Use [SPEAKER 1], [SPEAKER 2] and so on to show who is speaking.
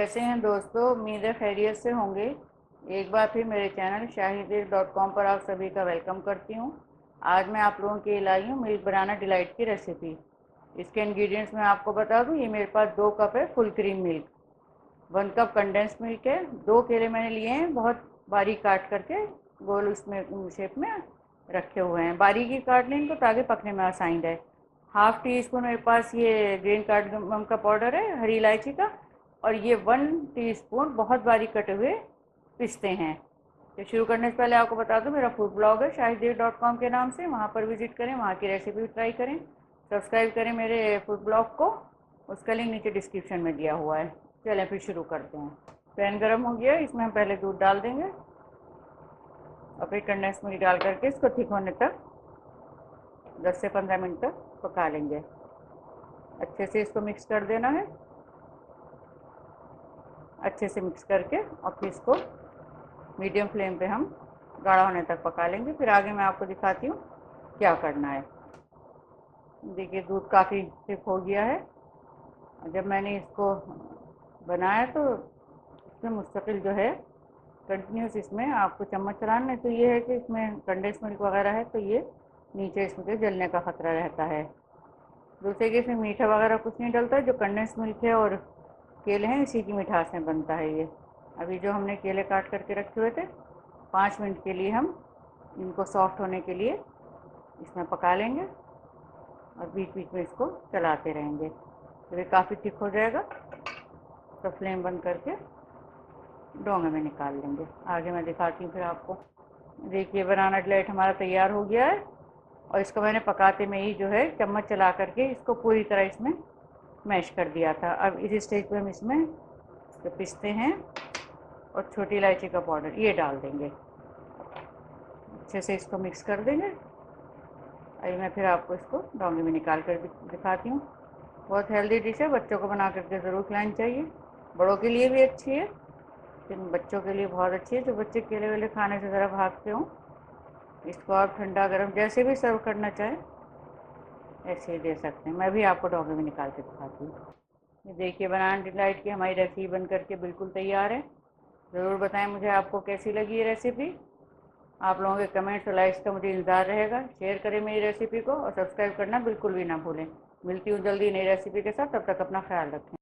[SPEAKER 1] कैसे हैं दोस्तों। उम्मीद है खैरियत से होंगे। एक बार फिर मेरे चैनल shahidesh.com पर आप सभी का वेलकम करती हूँ। आज मैं आप लोगों के लिए लाई हूँ मिल्क बनाना डिलाइट की रेसिपी। इसके इंग्रेडिएंट्स मैं आपको बता दूँ। ये मेरे पास 2 कप है full cream milk, 1 cup condense milk है, 2 केले मैंने लिए हैं बहुत बारीक काट करके, गोल उसमें शेप में रखे हुए हैं। बारीकी काट लें इनको ताकि पकने में आसानी रहे। हाफ टी स्पून मेरे पास ये ग्रीन कार्डमम का पाउडर है, हरी इलायची का, और ये 1 टीस्पून बहुत बारीक कटे हुए पिस्ते हैं। तो शुरू करने से पहले आपको बता दूं, मेरा फूड ब्लॉग है shahidesh.com के नाम से, वहाँ पर विजिट करें, वहाँ की रेसिपी ट्राई करें, सब्सक्राइब करें मेरे फूड ब्लॉग को। उसका लिंक नीचे डिस्क्रिप्शन में दिया हुआ है। चलें फिर शुरू करते हैं। पैन गर्म हो गया, इसमें हम पहले दूध डाल देंगे और फिर कंडेंस मिल्क डाल करके इसको थिक होने तक 10 से 15 मिनट तक पका लेंगे। अच्छे से इसको मिक्स कर देना है, अच्छे से मिक्स करके, और फिर इसको मीडियम फ्लेम पे हम गाढ़ा होने तक पका लेंगे। फिर आगे मैं आपको दिखाती हूँ क्या करना है। देखिए दूध काफ़ी थिक हो गया है। जब मैंने इसको बनाया तो इसमें मुस्तकिल जो है कंटिन्यूस इसमें आपको चम्मच चलाना है। तो ये है कि इसमें कंडेंस मिल्क वगैरह है तो ये नीचे इसमें जलने का खतरा रहता है। दूसरे के इसमें मीठा वगैरह कुछ नहीं डलता है, जो कंडेंस मिल्क है और केले हैं इसी की मिठास में बनता है ये। अभी जो हमने केले काट करके रखे हुए थे, 5 मिनट के लिए हम इनको सॉफ्ट होने के लिए इसमें पका लेंगे और बीच बीच में इसको चलाते रहेंगे। जब ये काफ़ी थिक हो जाएगा तो फ्लेम बंद करके डोंगे में निकाल लेंगे। आगे मैं दिखाती हूँ फिर आपको। देखिए बनाना डिलाइट हमारा तैयार हो गया है, और इसको मैंने पकाते में ही जो है चम्मच चला करके इसको पूरी तरह इसमें मैश कर दिया था। अब इस स्टेज पे हम इसमें जो पिस्ते हैं और छोटी इलायची का पाउडर ये डाल देंगे, अच्छे से इसको मिक्स कर देंगे। अभी मैं फिर आपको इसको डोंगे में निकाल कर दिखाती हूँ। बहुत हेल्दी डिश है, बच्चों को बना करके ज़रूर खिलानी चाहिए। बड़ों के लिए भी अच्छी है लेकिन बच्चों के लिए बहुत अच्छी है, जो बच्चे केले वेले खाने से ज़रा भागते हों। इसको आप ठंडा गर्म जैसे भी सर्व करना चाहें ऐसे ही दे सकते हैं। मैं भी आपको डोंगे में निकाल के दिखाती हूँ। ये देखिए बनाना डिलाइट की हमारी रेसिपी बन करके बिल्कुल तैयार है। ज़रूर बताएं मुझे आपको कैसी लगी ये रेसिपी। आप लोगों के कमेंट्स और लाइक्स का मुझे इंतज़ार रहेगा। शेयर करें मेरी रेसिपी को और सब्सक्राइब करना बिल्कुल भी ना भूलें। मिलती हूँ जल्दी नई रेसिपी के साथ, तब तक अपना ख्याल रखें।